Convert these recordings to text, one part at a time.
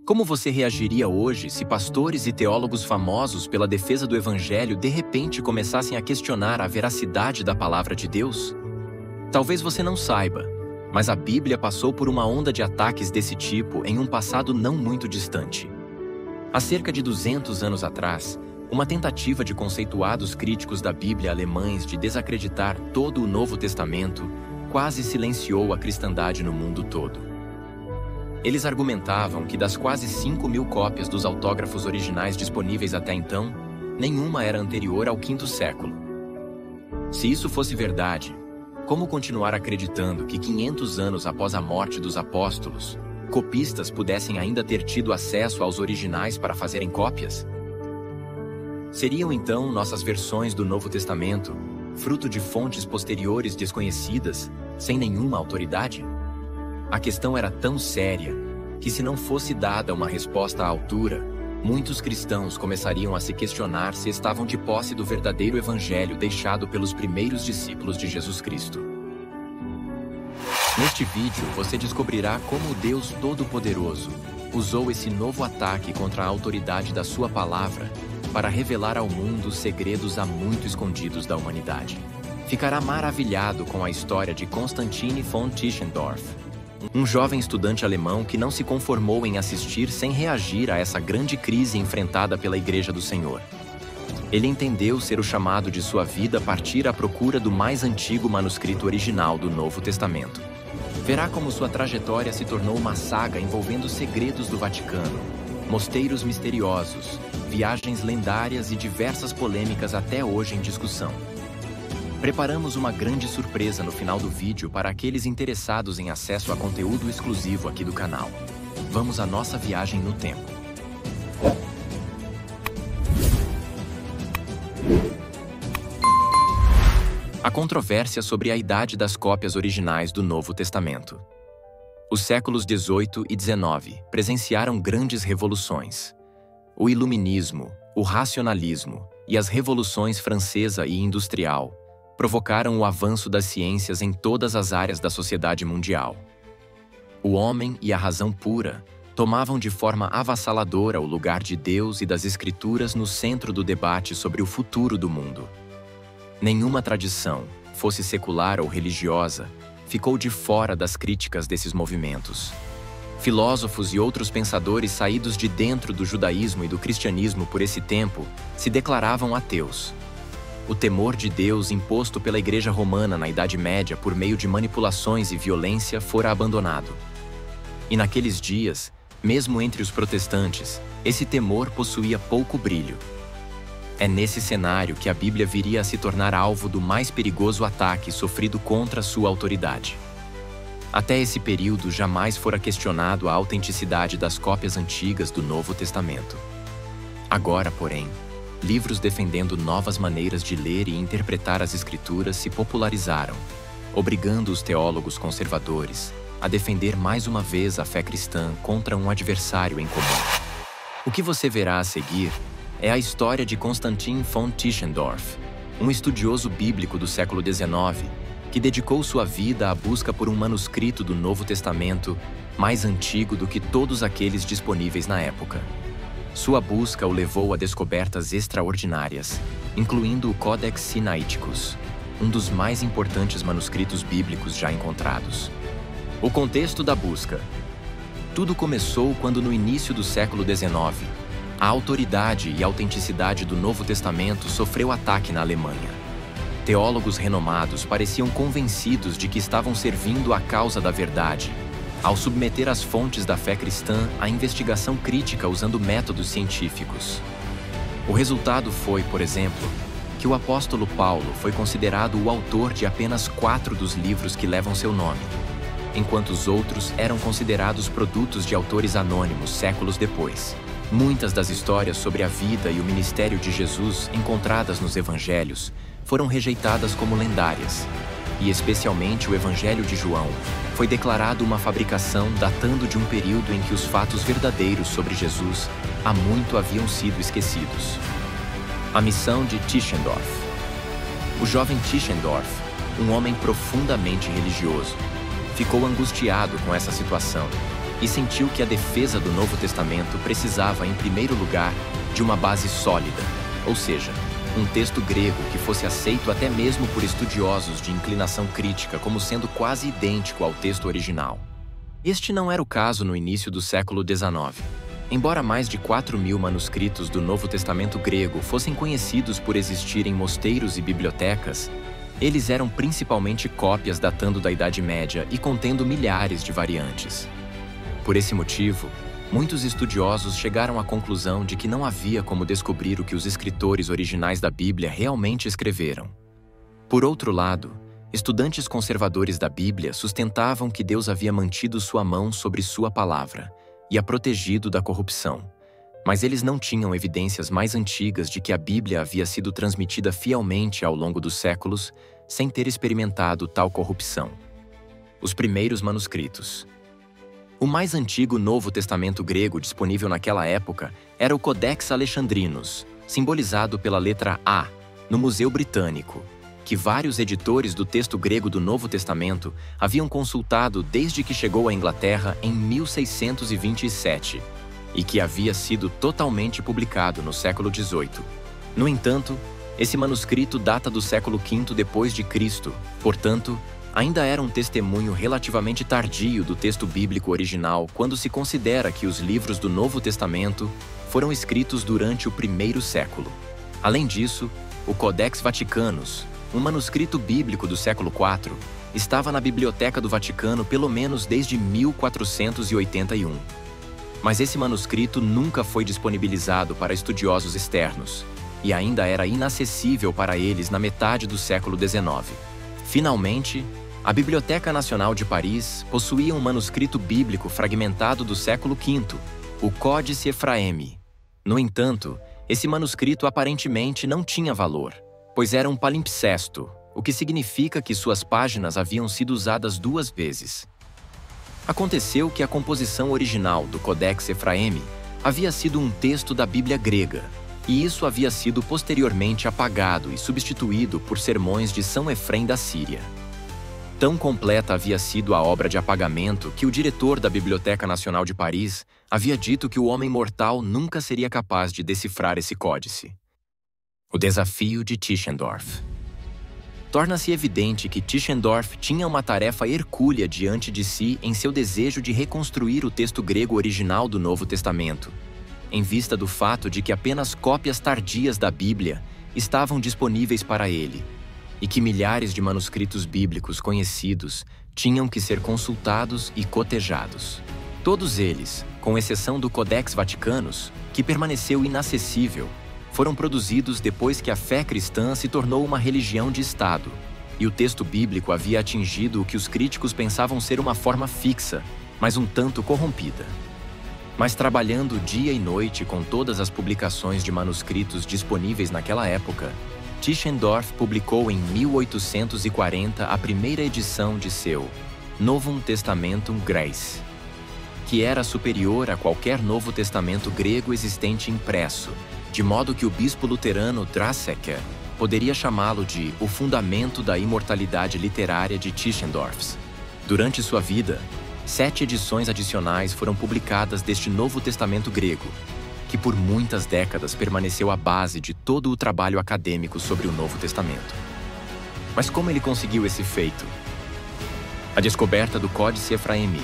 Como você reagiria hoje se pastores e teólogos famosos pela defesa do Evangelho de repente começassem a questionar a veracidade da palavra de Deus? Talvez você não saiba, mas a Bíblia passou por uma onda de ataques desse tipo em um passado não muito distante. Há cerca de 200 anos atrás, uma tentativa de conceituados críticos da Bíblia alemães de desacreditar todo o Novo Testamento quase silenciou a cristandade no mundo todo. Eles argumentavam que das quase 5.000 cópias dos autógrafos originais disponíveis até então, nenhuma era anterior ao V século. Se isso fosse verdade, como continuar acreditando que 500 anos após a morte dos apóstolos, copistas pudessem ainda ter tido acesso aos originais para fazerem cópias? Seriam então nossas versões do Novo Testamento fruto de fontes posteriores desconhecidas, sem nenhuma autoridade? A questão era tão séria que, se não fosse dada uma resposta à altura, muitos cristãos começariam a se questionar se estavam de posse do verdadeiro evangelho deixado pelos primeiros discípulos de Jesus Cristo. Neste vídeo, você descobrirá como o Deus Todo-Poderoso usou esse novo ataque contra a autoridade da sua palavra para revelar ao mundo segredos há muito escondidos da humanidade. Ficará maravilhado com a história de Konstantin von Tischendorf, um jovem estudante alemão que não se conformou em assistir sem reagir a essa grande crise enfrentada pela Igreja do Senhor. Ele entendeu ser o chamado de sua vida partir à procura do mais antigo manuscrito original do Novo Testamento. Verá como sua trajetória se tornou uma saga envolvendo segredos do Vaticano, mosteiros misteriosos, viagens lendárias e diversas polêmicas até hoje em discussão. Preparamos uma grande surpresa no final do vídeo para aqueles interessados em acesso a conteúdo exclusivo aqui do canal. Vamos à nossa viagem no tempo. A controvérsia sobre a idade das cópias originais do Novo Testamento. Os séculos 18 e 19 presenciaram grandes revoluções. O Iluminismo, o Racionalismo e as revoluções francesa e industrial provocaram o avanço das ciências em todas as áreas da sociedade mundial. O homem e a razão pura tomavam de forma avassaladora o lugar de Deus e das Escrituras no centro do debate sobre o futuro do mundo. Nenhuma tradição, fosse secular ou religiosa, ficou de fora das críticas desses movimentos. Filósofos e outros pensadores saídos de dentro do judaísmo e do cristianismo por esse tempo se declaravam ateus. O temor de Deus imposto pela Igreja Romana na Idade Média por meio de manipulações e violência fora abandonado. E naqueles dias, mesmo entre os protestantes, esse temor possuía pouco brilho. É nesse cenário que a Bíblia viria a se tornar alvo do mais perigoso ataque sofrido contra sua autoridade. Até esse período jamais fora questionado a autenticidade das cópias antigas do Novo Testamento. Agora, porém, livros defendendo novas maneiras de ler e interpretar as Escrituras se popularizaram, obrigando os teólogos conservadores a defender mais uma vez a fé cristã contra um adversário em comum. O que você verá a seguir é a história de Konstantin von Tischendorf, um estudioso bíblico do século XIX que dedicou sua vida à busca por um manuscrito do Novo Testamento mais antigo do que todos aqueles disponíveis na época. Sua busca o levou a descobertas extraordinárias, incluindo o Codex Sinaiticus, um dos mais importantes manuscritos bíblicos já encontrados. O contexto da busca. Tudo começou quando, no início do século XIX, a autoridade e autenticidade do Novo Testamento sofreu ataque na Alemanha. Teólogos renomados pareciam convencidos de que estavam servindo à causa da verdade, ao submeter as fontes da fé cristã à investigação crítica usando métodos científicos. O resultado foi, por exemplo, que o apóstolo Paulo foi considerado o autor de apenas 4 dos livros que levam seu nome, enquanto os outros eram considerados produtos de autores anônimos séculos depois. Muitas das histórias sobre a vida e o ministério de Jesus encontradas nos evangelhos foram rejeitadas como lendárias, e especialmente o Evangelho de João foi declarado uma fabricação datando de um período em que os fatos verdadeiros sobre Jesus há muito haviam sido esquecidos. A missão de Tischendorf. O jovem Tischendorf, um homem profundamente religioso, ficou angustiado com essa situação e sentiu que a defesa do Novo Testamento precisava, em primeiro lugar, de uma base sólida, ou seja, um texto grego que fosse aceito até mesmo por estudiosos de inclinação crítica como sendo quase idêntico ao texto original. Este não era o caso no início do século XIX. Embora mais de 4.000 manuscritos do Novo Testamento grego fossem conhecidos por existir em mosteiros e bibliotecas, eles eram principalmente cópias datando da Idade Média e contendo milhares de variantes. Por esse motivo, muitos estudiosos chegaram à conclusão de que não havia como descobrir o que os escritores originais da Bíblia realmente escreveram. Por outro lado, estudantes conservadores da Bíblia sustentavam que Deus havia mantido sua mão sobre sua palavra e a protegido da corrupção, mas eles não tinham evidências mais antigas de que a Bíblia havia sido transmitida fielmente ao longo dos séculos sem ter experimentado tal corrupção. Os primeiros manuscritos. O mais antigo Novo Testamento grego disponível naquela época era o Codex Alexandrinus, simbolizado pela letra A, no Museu Britânico, que vários editores do texto grego do Novo Testamento haviam consultado desde que chegou à Inglaterra em 1627, e que havia sido totalmente publicado no século XVIII. No entanto, esse manuscrito data do século V depois de Cristo, portanto, ainda era um testemunho relativamente tardio do texto bíblico original quando se considera que os livros do Novo Testamento foram escritos durante o primeiro século. Além disso, o Codex Vaticanus, um manuscrito bíblico do século IV, estava na Biblioteca do Vaticano pelo menos desde 1481. Mas esse manuscrito nunca foi disponibilizado para estudiosos externos e ainda era inacessível para eles na metade do século XIX. Finalmente, a Biblioteca Nacional de Paris possuía um manuscrito bíblico fragmentado do século V, o Códice Ephraemi. No entanto, esse manuscrito aparentemente não tinha valor, pois era um palimpsesto, o que significa que suas páginas haviam sido usadas 2 vezes. Aconteceu que a composição original do Codex Ephraemi havia sido um texto da Bíblia grega, e isso havia sido posteriormente apagado e substituído por sermões de São Efrém da Síria. Tão completa havia sido a obra de apagamento que o diretor da Biblioteca Nacional de Paris havia dito que o homem mortal nunca seria capaz de decifrar esse códice. O desafio de Tischendorf. Torna-se evidente que Tischendorf tinha uma tarefa hercúlea diante de si em seu desejo de reconstruir o texto grego original do Novo Testamento, em vista do fato de que apenas cópias tardias da Bíblia estavam disponíveis para ele, e que milhares de manuscritos bíblicos conhecidos tinham que ser consultados e cotejados. Todos eles, com exceção do Codex Vaticanus, que permaneceu inacessível, foram produzidos depois que a fé cristã se tornou uma religião de Estado, e o texto bíblico havia atingido o que os críticos pensavam ser uma forma fixa, mas um tanto corrompida. Mas trabalhando dia e noite com todas as publicações de manuscritos disponíveis naquela época, Tischendorf publicou em 1840 a primeira edição de seu Novum Testamentum Graece, que era superior a qualquer Novo Testamento grego existente impresso, de modo que o bispo luterano Draeseke poderia chamá-lo de o fundamento da imortalidade literária de Tischendorf. Durante sua vida, 7 edições adicionais foram publicadas deste Novo Testamento grego, que por muitas décadas permaneceu à base de todo o trabalho acadêmico sobre o Novo Testamento. Mas como ele conseguiu esse feito? A descoberta do Códice Ephraemi.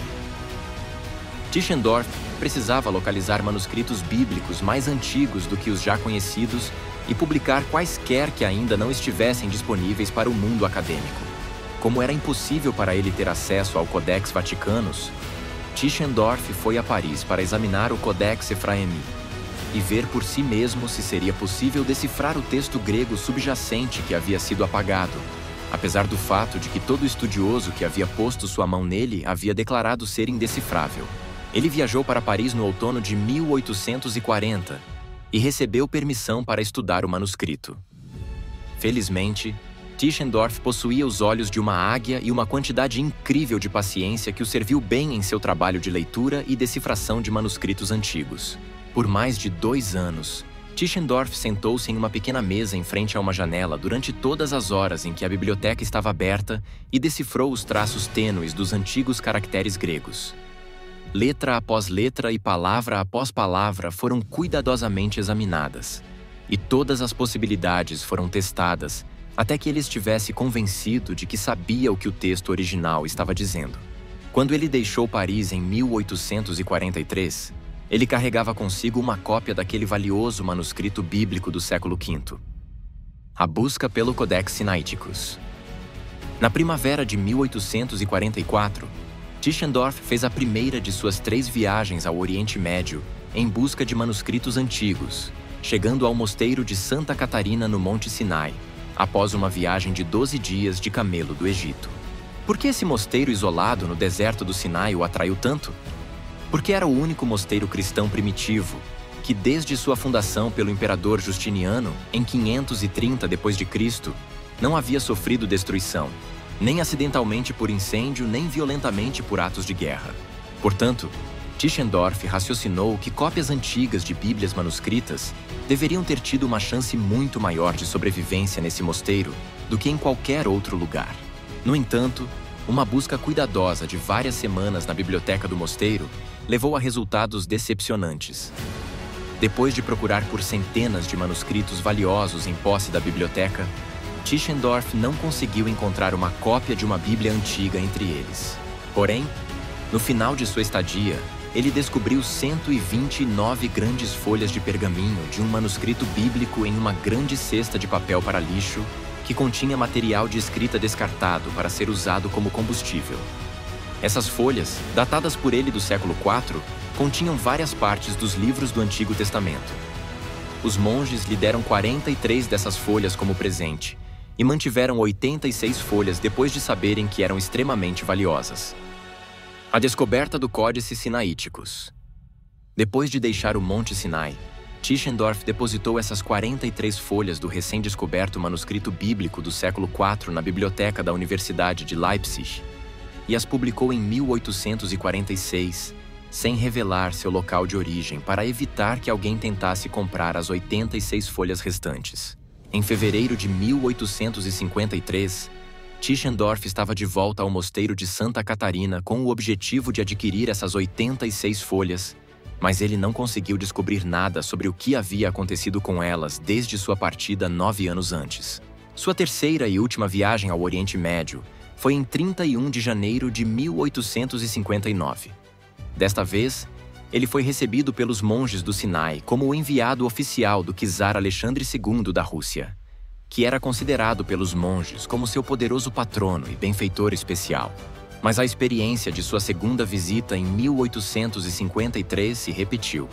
Tischendorf precisava localizar manuscritos bíblicos mais antigos do que os já conhecidos e publicar quaisquer que ainda não estivessem disponíveis para o mundo acadêmico. Como era impossível para ele ter acesso ao Codex Vaticanus, Tischendorf foi a Paris para examinar o Codex Ephraemi e ver por si mesmo se seria possível decifrar o texto grego subjacente que havia sido apagado, apesar do fato de que todo estudioso que havia posto sua mão nele havia declarado ser indecifrável. Ele viajou para Paris no outono de 1840 e recebeu permissão para estudar o manuscrito. Felizmente, Tischendorf possuía os olhos de uma águia e uma quantidade incrível de paciência que o serviu bem em seu trabalho de leitura e decifração de manuscritos antigos. Por mais de 2 anos, Tischendorf sentou-se em uma pequena mesa em frente a uma janela durante todas as horas em que a biblioteca estava aberta e decifrou os traços tênues dos antigos caracteres gregos. Letra após letra e palavra após palavra foram cuidadosamente examinadas, e todas as possibilidades foram testadas até que ele estivesse convencido de que sabia o que o texto original estava dizendo. Quando ele deixou Paris em 1843, ele carregava consigo uma cópia daquele valioso manuscrito bíblico do século V. A busca pelo Codex Sinaiticus. Na primavera de 1844, Tischendorf fez a primeira de suas 3 viagens ao Oriente Médio em busca de manuscritos antigos, chegando ao mosteiro de Santa Catarina no Monte Sinai, após uma viagem de 12 dias de camelo do Egito. Por que esse mosteiro isolado no deserto do Sinai o atraiu tanto? Porque era o único mosteiro cristão primitivo que, desde sua fundação pelo imperador Justiniano, em 530 d.C., não havia sofrido destruição, nem acidentalmente por incêndio, nem violentamente por atos de guerra. Portanto, Tischendorf raciocinou que cópias antigas de Bíblias manuscritas deveriam ter tido uma chance muito maior de sobrevivência nesse mosteiro do que em qualquer outro lugar. No entanto, uma busca cuidadosa de várias semanas na biblioteca do mosteiro levou a resultados decepcionantes. Depois de procurar por centenas de manuscritos valiosos em posse da biblioteca, Tischendorf não conseguiu encontrar uma cópia de uma Bíblia antiga entre eles. Porém, no final de sua estadia, ele descobriu 129 grandes folhas de pergaminho de um manuscrito bíblico em uma grande cesta de papel para lixo que continha material de escrita descartado para ser usado como combustível. Essas folhas, datadas por ele do século IV, continham várias partes dos livros do Antigo Testamento. Os monges lhe deram 43 dessas folhas como presente e mantiveram 86 folhas depois de saberem que eram extremamente valiosas. A descoberta do Códice Sinaiticus. Depois de deixar o Monte Sinai, Tischendorf depositou essas 43 folhas do recém-descoberto manuscrito bíblico do século IV na biblioteca da Universidade de Leipzig e as publicou em 1846, sem revelar seu local de origem para evitar que alguém tentasse comprar as 86 folhas restantes. Em fevereiro de 1853, Tischendorf estava de volta ao mosteiro de Santa Catarina com o objetivo de adquirir essas 86 folhas, mas ele não conseguiu descobrir nada sobre o que havia acontecido com elas desde sua partida 9 anos antes. Sua terceira e última viagem ao Oriente Médio foi em 31 de janeiro de 1859. Desta vez, ele foi recebido pelos monges do Sinai como o enviado oficial do czar Alexandre II da Rússia, que era considerado pelos monges como seu poderoso patrono e benfeitor especial. Mas a experiência de sua segunda visita em 1853 se repetiu.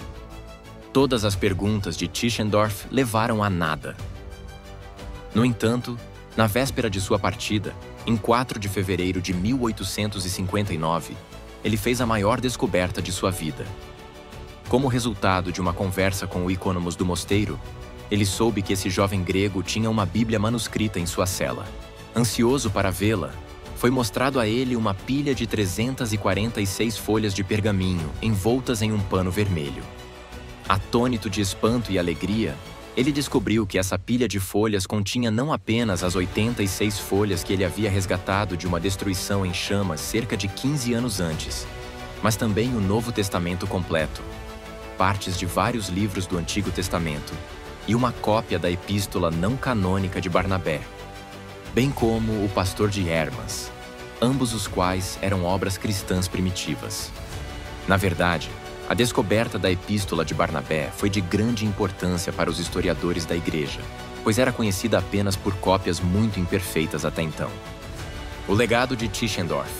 Todas as perguntas de Tischendorf levaram a nada. No entanto, na véspera de sua partida, em 4 de fevereiro de 1859, ele fez a maior descoberta de sua vida. Como resultado de uma conversa com o icônomos do mosteiro, ele soube que esse jovem grego tinha uma Bíblia manuscrita em sua cela. Ansioso para vê-la, foi mostrado a ele uma pilha de 346 folhas de pergaminho envoltas em um pano vermelho. Atônito de espanto e alegria, ele descobriu que essa pilha de folhas continha não apenas as 86 folhas que ele havia resgatado de uma destruição em chamas cerca de 15 anos antes, mas também o Novo Testamento completo, partes de vários livros do Antigo Testamento e uma cópia da epístola não canônica de Barnabé, bem como o Pastor de Hermas, ambos os quais eram obras cristãs primitivas. Na verdade, a descoberta da epístola de Barnabé foi de grande importância para os historiadores da Igreja, pois era conhecida apenas por cópias muito imperfeitas até então. O legado de Tischendorf.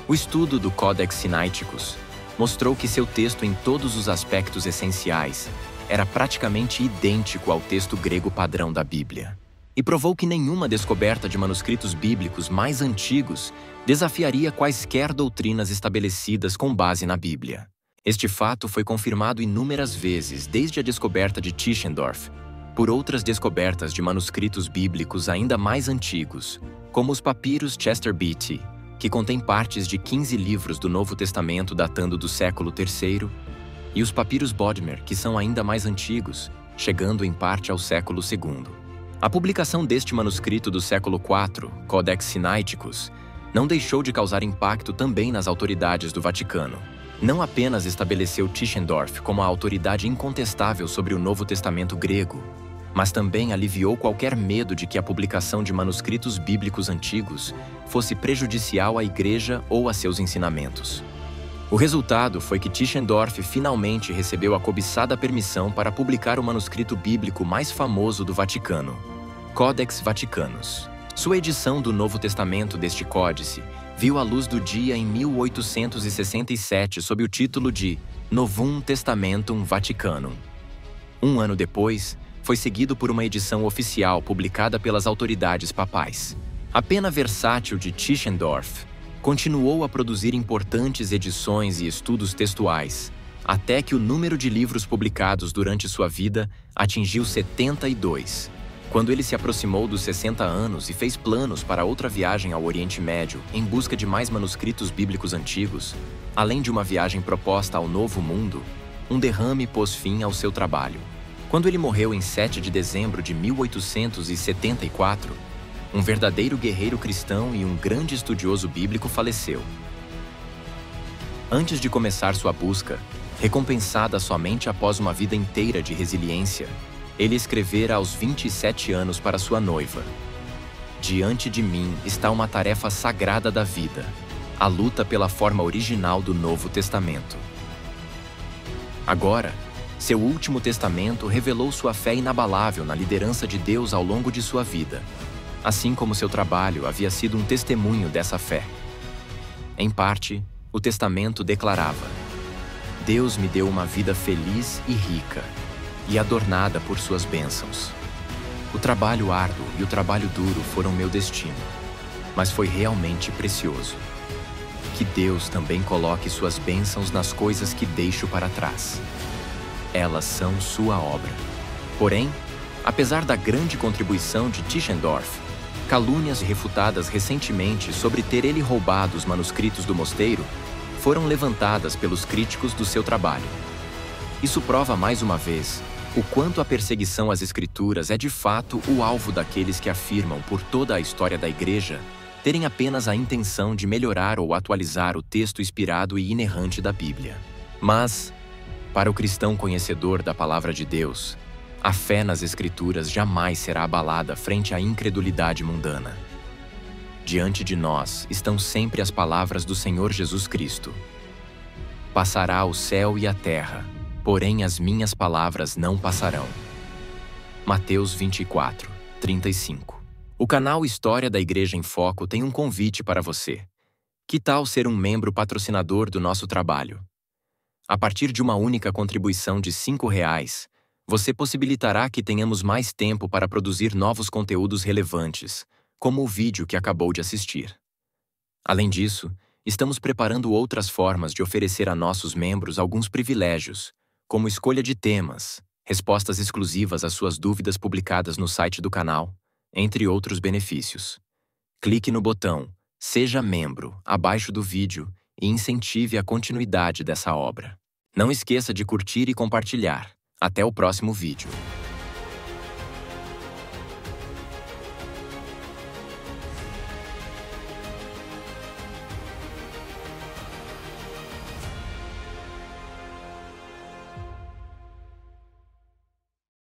O estudo do Codex Sinaiticus mostrou que seu texto em todos os aspectos essenciais era praticamente idêntico ao texto grego padrão da Bíblia, e provou que nenhuma descoberta de manuscritos bíblicos mais antigos desafiaria quaisquer doutrinas estabelecidas com base na Bíblia. Este fato foi confirmado inúmeras vezes desde a descoberta de Tischendorf por outras descobertas de manuscritos bíblicos ainda mais antigos, como os papiros Chester Beatty, que contém partes de 15 livros do Novo Testamento datando do século III, e os papiros Bodmer, que são ainda mais antigos, chegando em parte ao século II. A publicação deste manuscrito do século IV, Codex Sinaiticus, não deixou de causar impacto também nas autoridades do Vaticano. não apenas estabeleceu Tischendorf como a autoridade incontestável sobre o Novo Testamento grego, mas também aliviou qualquer medo de que a publicação de manuscritos bíblicos antigos fosse prejudicial à Igreja ou a seus ensinamentos. O resultado foi que Tischendorf finalmente recebeu a cobiçada permissão para publicar o manuscrito bíblico mais famoso do Vaticano, Codex Vaticanus. Sua edição do Novo Testamento deste códice viu a luz do dia em 1867 sob o título de Novum Testamentum Vaticanum. Um ano depois, foi seguido por uma edição oficial publicada pelas autoridades papais. A pena versátil de Tischendorf continuou a produzir importantes edições e estudos textuais, até que o número de livros publicados durante sua vida atingiu 72. Quando ele se aproximou dos 60 anos e fez planos para outra viagem ao Oriente Médio em busca de mais manuscritos bíblicos antigos, além de uma viagem proposta ao Novo Mundo, um derrame pôs fim ao seu trabalho. Quando ele morreu em 7 de dezembro de 1874, um verdadeiro guerreiro cristão e um grande estudioso bíblico faleceu. Antes de começar sua busca, recompensada somente após uma vida inteira de resiliência, ele escrevera aos 27 anos para sua noiva: "Diante de mim está uma tarefa sagrada da vida, a luta pela forma original do Novo Testamento." Agora, seu último testamento revelou sua fé inabalável na liderança de Deus ao longo de sua vida, assim como seu trabalho havia sido um testemunho dessa fé. Em parte, o testamento declarava: "Deus me deu uma vida feliz e rica, e adornada por suas bênçãos. O trabalho árduo e o trabalho duro foram meu destino, mas foi realmente precioso. Que Deus também coloque suas bênçãos nas coisas que deixo para trás. Elas são sua obra." Porém, apesar da grande contribuição de Tischendorf, calúnias refutadas recentemente sobre ter ele roubado os manuscritos do mosteiro foram levantadas pelos críticos do seu trabalho. Isso prova mais uma vez o quanto a perseguição às Escrituras é de fato o alvo daqueles que afirmam por toda a história da Igreja terem apenas a intenção de melhorar ou atualizar o texto inspirado e inerrante da Bíblia. Mas, para o cristão conhecedor da Palavra de Deus, a fé nas Escrituras jamais será abalada frente à incredulidade mundana. Diante de nós estão sempre as palavras do Senhor Jesus Cristo: "Passará o céu e a terra, porém as minhas palavras não passarão." Mateus 24, 35. O canal História da Igreja em Foco tem um convite para você. Que tal ser um membro patrocinador do nosso trabalho? A partir de uma única contribuição de R$5, você possibilitará que tenhamos mais tempo para produzir novos conteúdos relevantes, como o vídeo que acabou de assistir. Além disso, estamos preparando outras formas de oferecer a nossos membros alguns privilégios, como escolha de temas, respostas exclusivas às suas dúvidas publicadas no site do canal, entre outros benefícios. Clique no botão "Seja Membro" abaixo do vídeo e incentive a continuidade dessa obra. Não esqueça de curtir e compartilhar. Até o próximo vídeo.